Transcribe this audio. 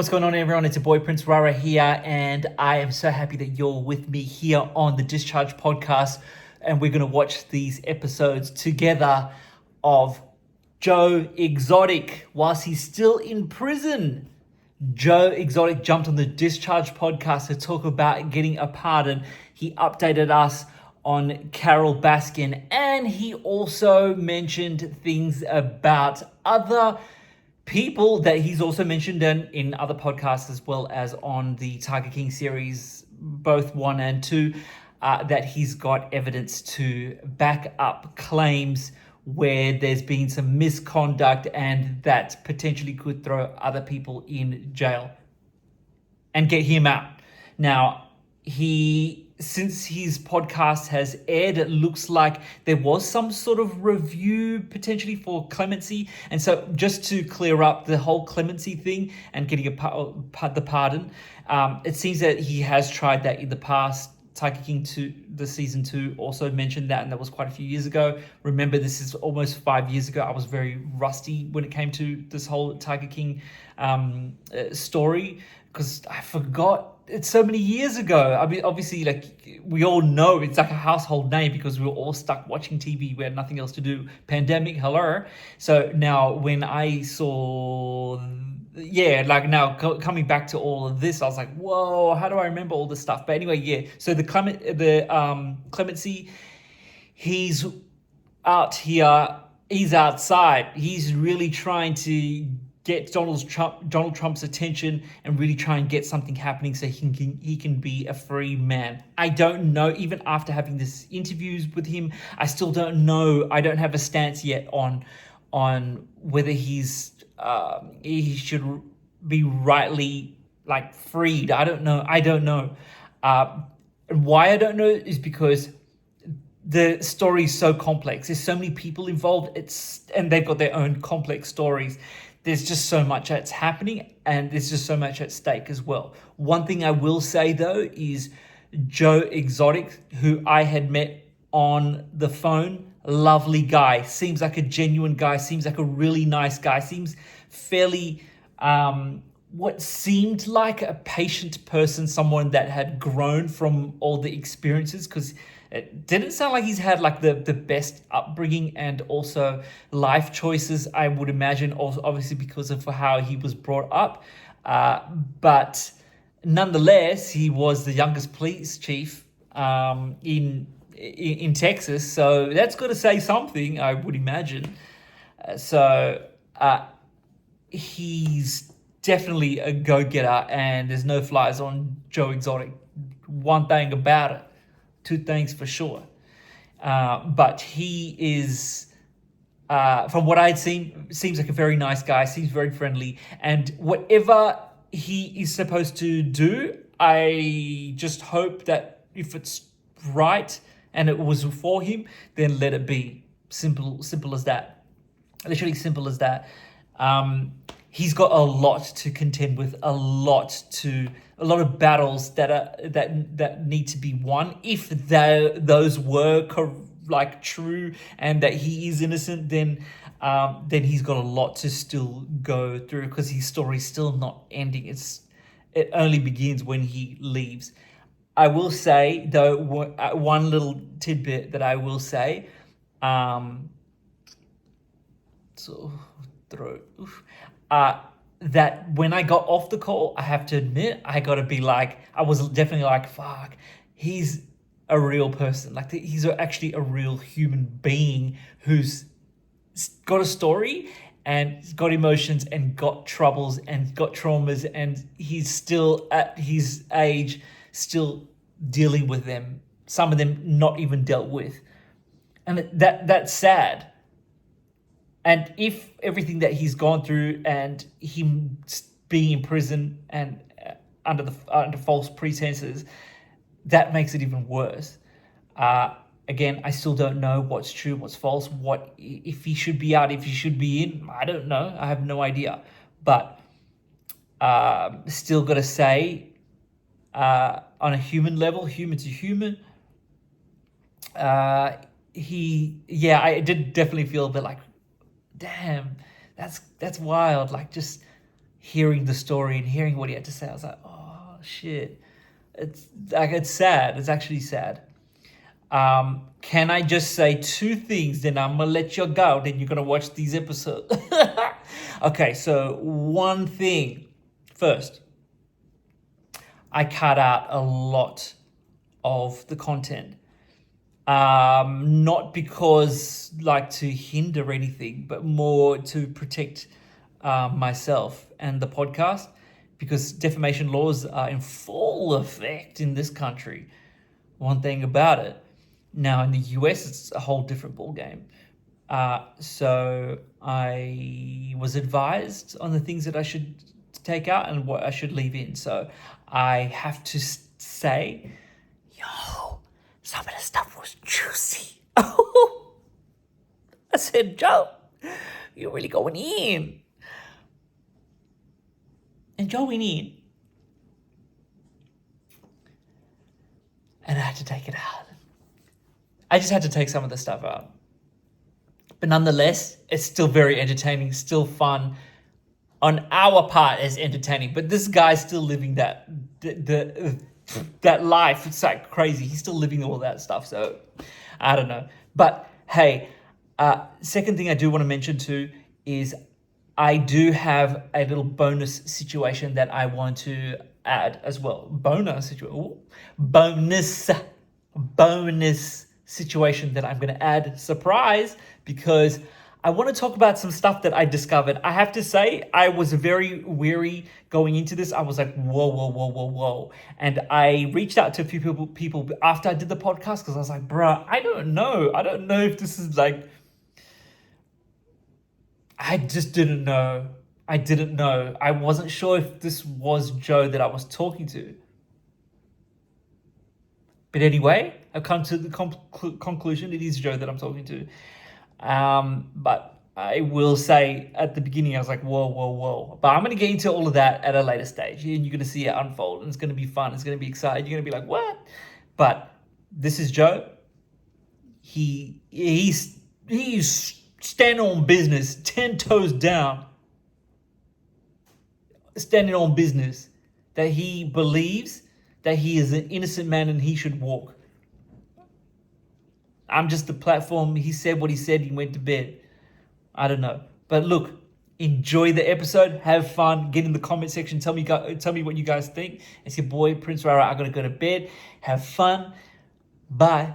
What's going on, everyone? It's your boy Prince Rara here, and I am so happy that you're with me here on the Discharge Podcast. And we're going to watch these episodes together of Joe Exotic whilst he's still in prison. Joe Exotic jumped on the Discharge Podcast to talk about getting a pardon. He updated us on Carole Baskin, and he also mentioned things about other people that he's also mentioned in other podcasts, as well as on the Tiger King series, both 1 and 2, that he's got evidence to back up claims where there's been some misconduct and that potentially could throw other people in jail and get him out. Now, since his podcast has aired, it looks like there was some sort of review potentially for clemency. And so just to clear up the whole clemency thing and getting the pardon, it seems that he has tried that in the past. Tiger King 2, the season 2, also mentioned that, and that was quite a few years ago. Remember, this is almost 5 years ago. I was very rusty when it came to this whole Tiger King story, because I forgot it's so many years ago. I mean, obviously, like, we all know it's like a household name because we were all stuck watching TV. We had nothing else to do. Pandemic, hello. So now when I saw, coming back to all of this, I was like, whoa, how do I remember all this stuff? But anyway, yeah. So the clemency, he's out here. He's outside. He's really trying to get Donald Trump's attention and really try and get something happening so he can be a free man. I don't know, even after having this interviews with him, I still don't know. I don't have a stance yet on whether he should be rightly freed. I don't know. Why I don't know is because the story is so complex. There's so many people involved. And they've got their own complex stories. There's just so much that's happening, and there's just so much at stake as well. One thing I will say, though, is Joe Exotic, who I had met on the phone, lovely guy, seems like a genuine guy, seems like a really nice guy, seems fairly, what seemed like a patient person, someone that had grown from all the experiences, because it didn't sound like he's had the best upbringing and also life choices, I would imagine, also obviously because of how he was brought up. But nonetheless, he was the youngest police chief in Texas, so that's got to say something, I would imagine. He's definitely a go-getter, and there's no flies on Joe Exotic. One thing about it. Two things for sure. But he is, from what I had seen, seems like a very nice guy, seems very friendly. And whatever he is supposed to do, I just hope that if it's right and it was for him, then let it be. Simple as that. Literally simple as that. He's got a lot to contend with, a lot of battles that need to be won. If those were true and that he is innocent, then he's got a lot to still go through, because his story's still not ending. It only begins when he leaves. I will say, though, one little tidbit that I will say. That when I got off the call, I have to admit, I was definitely like, fuck, he's a real person. He's actually a real human being who's got a story and he's got emotions and got troubles and got traumas, and he's still at his age, still dealing with them. Some of them not even dealt with. And that's sad. And if everything that he's gone through and him being in prison and under false pretenses, that makes it even worse. Again, I still don't know what's true, what's false, if he should be out, if he should be in. I don't know. I have no idea. But still got to say, on a human level, human to human, I did definitely feel a bit like, damn, that's wild. Like, just hearing the story and hearing what he had to say, I was like, oh shit. It's sad. It's actually sad. Can I just say two things? Then I'm gonna let you go. Then you're gonna watch these episodes. Okay, so one thing first. I cut out a lot of the content. Not because like to hinder anything, but more to protect myself and the podcast, because defamation laws are in full effect in this country. One thing about it. Now in the US, it's a whole different ballgame. So I was advised on the things that I should take out and what I should leave in. So I have to say, yo, some of the stuff was juicy. I said, Joe, you're really going in. And Joe went in. And I had to take it out. I just had to take some of the stuff out. But nonetheless, it's still very entertaining, still fun. On our part, it's entertaining. But this guy's still living that life. It's like crazy. He's still living all that stuff. So I don't know. But hey, second thing I do want to mention too is I do have a little bonus situation that I want to add as well. Bonus situation that I'm going to add. Surprise, because I want to talk about some stuff that I discovered. I have to say, I was very weary going into this. I was like, whoa. And I reached out to a few people after I did the podcast, because I was like, bruh, I don't know if this is like, I just didn't know. I didn't know. I wasn't sure if this was Joe that I was talking to. But anyway, I've come to the conclusion it is Joe that I'm talking to. But I will say at the beginning, I was like, whoa. But I'm going to get into all of that at a later stage. And you're going to see it unfold. And it's going to be fun. It's going to be exciting. You're going to be like, what? But this is Joe. He's standing on business, 10 toes down. Standing on business. That he believes that he is an innocent man and he should walk. I'm just the platform. He said what he said. He went to bed. I don't know. But look, enjoy the episode. Have fun. Get in the comment section. Tell me what you guys think. It's your boy, Prince Rara. I'm going to go to bed. Have fun. Bye.